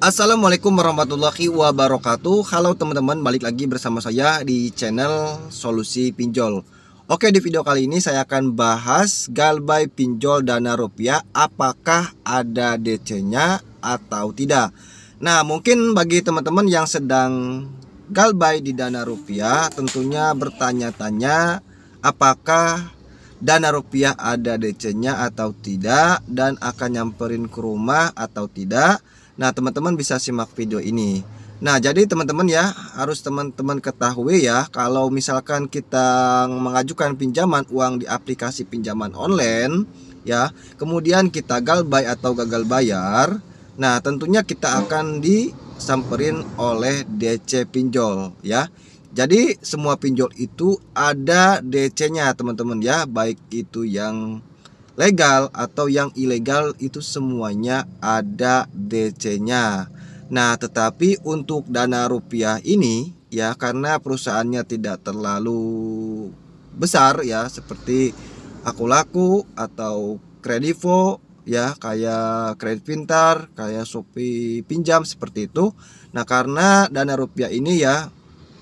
Assalamualaikum warahmatullahi wabarakatuh. Halo teman-teman, balik lagi bersama saya di channel Solusi Pinjol. Oke, di video kali ini saya akan bahas galbay pinjol dana rupiah, apakah ada DC-nya atau tidak. Nah, mungkin bagi teman-teman yang sedang galbay di dana rupiah tentunya bertanya-tanya apakah dana rupiah ada DC-nya atau tidak, dan akan nyamperin ke rumah atau tidak. Nah, teman-teman bisa simak video ini. Nah, jadi teman-teman ya, harus teman-teman ketahui ya, kalau misalkan kita mengajukan pinjaman uang di aplikasi pinjaman online ya, kemudian kita galbay atau gagal bayar, nah tentunya kita akan disamperin oleh DC pinjol ya. Jadi semua pinjol itu ada DC-nya teman-teman ya, baik itu yang legal atau yang ilegal, itu semuanya ada DC-nya. Nah, tetapi untuk dana rupiah ini ya, karena perusahaannya tidak terlalu besar ya, seperti Aku Laku atau Kredivo ya, kayak Kredit Pintar, kayak Shopee Pinjam seperti itu. Nah, karena dana rupiah ini ya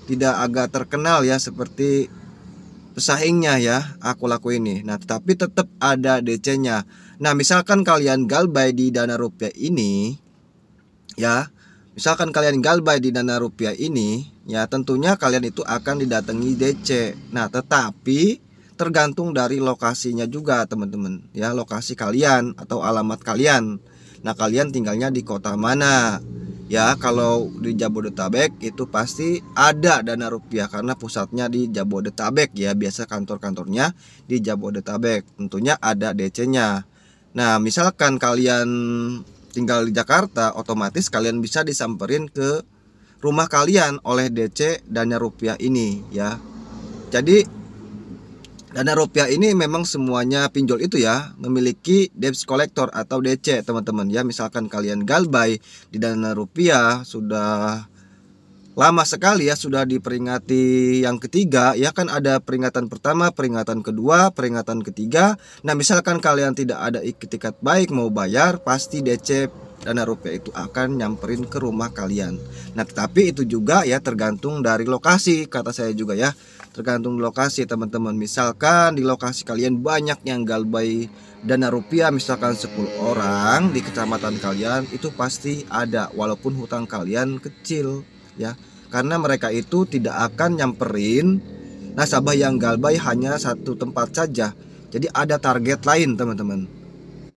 tidak agak terkenal ya seperti pesaingnya ya, Aku Laku ini. Nah, tetapi tetap ada DC-nya. Nah, misalkan kalian galbay di dana rupiah ini ya, misalkan kalian galbay di dana rupiah ini ya, tentunya kalian itu akan didatangi DC. Nah, tetapi tergantung dari lokasinya juga teman-teman ya, lokasi kalian atau alamat kalian. Nah, kalian tinggalnya di kota mana ya. Kalau di Jabodetabek itu pasti ada dana rupiah karena pusatnya di Jabodetabek ya, biasa kantor-kantornya di Jabodetabek, tentunya ada DC-nya. Nah, misalkan kalian tinggal di Jakarta, otomatis kalian bisa disamperin ke rumah kalian oleh DC dana rupiah ini ya. Jadi dana rupiah ini memang semuanya pinjol itu ya memiliki debt collector atau DC teman-teman ya. Misalkan kalian galbay di dana rupiah sudah lama sekali ya, sudah diperingati yang ketiga ya, kan ada peringatan pertama, peringatan kedua, peringatan ketiga. Nah, misalkan kalian tidak ada ikhtikat baik mau bayar, pasti DC dana rupiah itu akan nyamperin ke rumah kalian. Nah, tetapi itu juga ya tergantung dari lokasi, kata saya juga ya, tergantung lokasi teman-teman. Misalkan di lokasi kalian banyak yang galbay dana rupiah, misalkan 10 orang di kecamatan kalian, itu pasti ada walaupun hutang kalian kecil ya, karena mereka itu tidak akan nyamperin nasabah yang galbay hanya satu tempat saja. Jadi ada target lain teman-teman.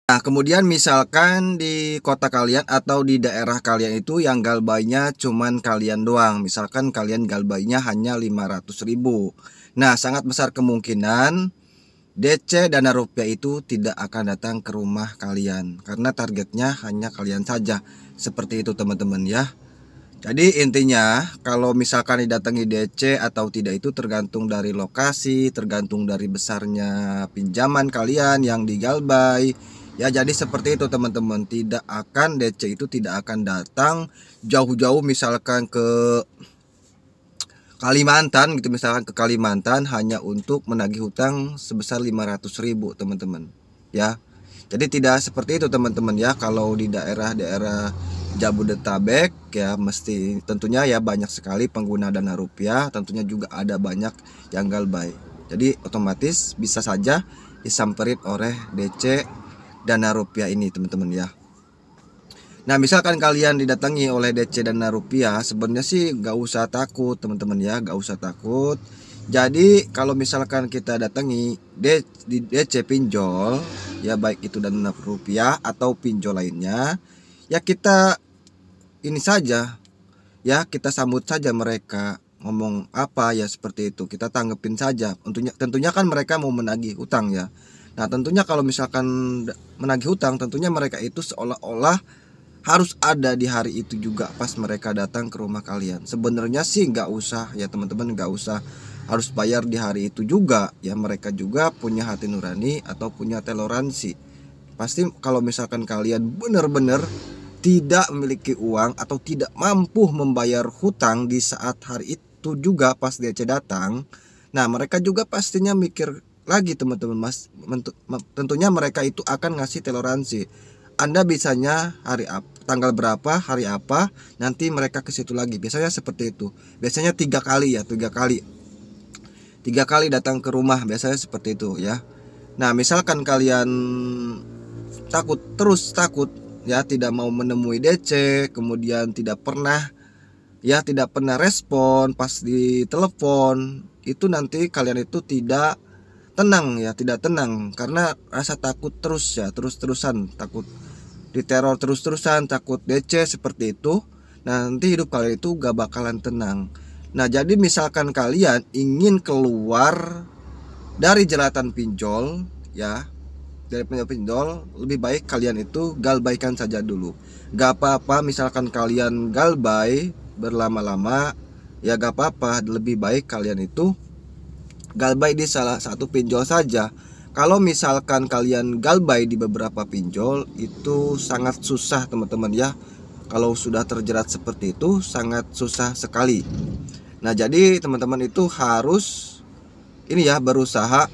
Nah, kemudian misalkan di kota kalian atau di daerah kalian itu yang galbaynya cuman kalian doang, misalkan kalian galbaynya hanya 500.000. Nah, sangat besar kemungkinan DC dana rupiah itu tidak akan datang ke rumah kalian karena targetnya hanya kalian saja. Seperti itu teman-teman ya. Jadi intinya kalau misalkan didatangi DC atau tidak itu tergantung dari lokasi, tergantung dari besarnya pinjaman kalian yang digalbay. Ya, jadi seperti itu teman-teman. Tidak akan, DC itu tidak akan datang jauh-jauh misalkan ke Kalimantan gitu, misalkan ke Kalimantan hanya untuk menagih hutang sebesar 500.000 teman-teman ya. Jadi tidak seperti itu teman-teman ya. Kalau di daerah-daerah Jabodetabek ya, mesti tentunya ya banyak sekali pengguna dana rupiah, tentunya juga ada banyak yang galbay. Jadi otomatis bisa saja disamperin oleh DC dana rupiah ini teman-teman ya. Nah, misalkan kalian didatangi oleh DC dana rupiah, sebenarnya sih nggak usah takut teman-teman ya, nggak usah takut. Jadi kalau misalkan kita datangi di DC pinjol ya, baik itu dana rupiah atau pinjol lainnya ya, kita ini saja ya, kita sambut saja mereka, ngomong apa ya seperti itu, kita tanggepin saja. Tentunya kan mereka mau menagih hutang ya. Nah, tentunya kalau misalkan menagih hutang, tentunya mereka itu seolah-olah harus ada di hari itu juga pas mereka datang ke rumah kalian. Sebenarnya sih nggak usah ya teman-teman, nggak usah harus bayar di hari itu juga ya. Mereka juga punya hati nurani atau punya toleransi. Pasti kalau misalkan kalian benar-benar tidak memiliki uang atau tidak mampu membayar hutang di saat hari itu juga pas DC datang, nah mereka juga pastinya mikir lagi teman-teman mas. Tentunya mereka itu akan ngasih toleransi. Anda bisanya hari apa, tanggal berapa, hari apa, nanti mereka ke situ lagi. Biasanya seperti itu. Biasanya 3 kali ya, 3 kali datang ke rumah, biasanya seperti itu ya. Nah, misalkan kalian takut ya, tidak mau menemui DC, kemudian tidak pernah respon pas di telepon, itu nanti kalian itu tidak tenang ya, tidak tenang karena rasa takut terus ya, terus-terusan takut diteror, terus-terusan takut DC seperti itu. Nah, nanti hidup kalian itu gak bakalan tenang. Nah, jadi misalkan kalian ingin keluar dari jeratan pinjol ya, dari pinjol, lebih baik kalian itu galbaikan saja dulu. Gak apa-apa misalkan kalian galbay berlama-lama ya, gak apa-apa. Lebih baik kalian itu galbay di salah satu pinjol saja. Kalau misalkan kalian galbay di beberapa pinjol, itu sangat susah teman-teman ya. Kalau sudah terjerat seperti itu sangat susah sekali. Nah, jadi teman-teman itu harus ini ya, berusaha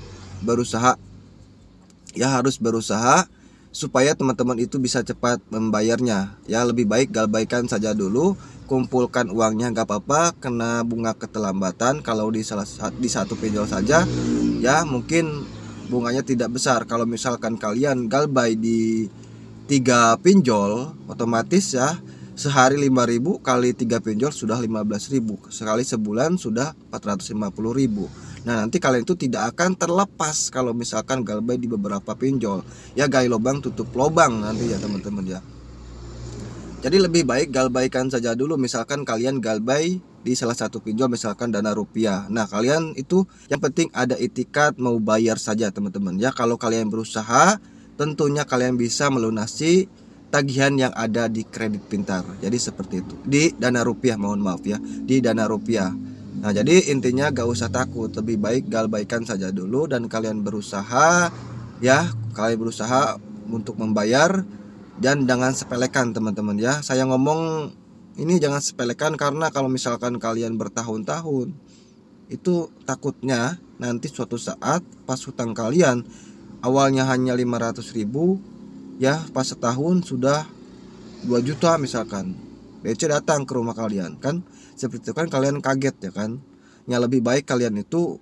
ya, harus berusaha supaya teman-teman itu bisa cepat membayarnya ya. Lebih baik galbaikan saja dulu, kumpulkan uangnya, gak apa-apa kena bunga keterlambatan. Kalau di satu pinjol saja ya, mungkin bunganya tidak besar. Kalau misalkan kalian galbay di 3 pinjol, otomatis ya sehari 5.000 kali 3 pinjol sudah 15.000, sekali sebulan sudah 450.000. Nah, nanti kalian itu tidak akan terlepas kalau misalkan galbay di beberapa pinjol ya. Gali lubang tutup lubang nanti ya teman-teman ya. Jadi lebih baik galbaikan saja dulu. Misalkan kalian galbay di salah satu pinjol, misalkan Dana Rupiah. Nah, kalian itu yang penting ada itikat mau bayar saja teman-teman ya. Kalau kalian berusaha, tentunya kalian bisa melunasi tagihan yang ada di kredit pintar. Jadi seperti itu. Di Dana Rupiah, mohon maaf ya, di Dana Rupiah. Nah, jadi intinya gak usah takut, lebih baik galbaikan saja dulu dan kalian berusaha ya. Kalian berusaha untuk membayar dan jangan sepelekan teman-teman ya. Saya ngomong ini jangan sepelekan karena kalau misalkan kalian bertahun-tahun, itu takutnya nanti suatu saat pas hutang kalian awalnya hanya 500.000 ya, pas setahun sudah 2 juta misalkan, BC datang ke rumah kalian kan, seperti itu kan kalian kaget ya kan. Ya, lebih baik kalian itu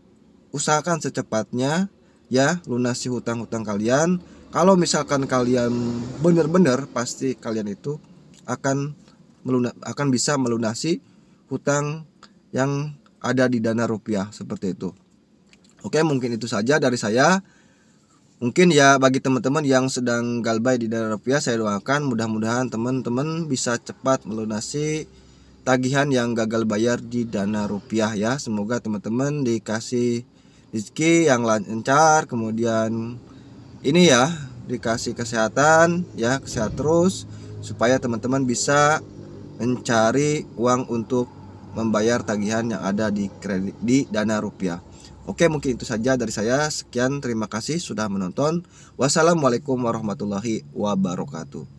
usahakan secepatnya ya lunasi hutang-hutang kalian. Kalau misalkan kalian benar-benar, pasti kalian itu akan bisa melunasi hutang yang ada di Dana Rupiah seperti itu. Oke, mungkin itu saja dari saya. Mungkin ya bagi teman-teman yang sedang galbay di Dana Rupiah, saya doakan mudah-mudahan teman-teman bisa cepat melunasi tagihan yang gagal bayar di Dana Rupiah ya. Semoga teman-teman dikasih rezeki yang lancar, kemudian ini ya dikasih kesehatan ya, sehat terus, supaya teman-teman bisa mencari uang untuk membayar tagihan yang ada di kredit di Dana Rupiah. Oke, mungkin itu saja dari saya. Sekian, terima kasih sudah menonton. Wassalamualaikum warahmatullahi wabarakatuh.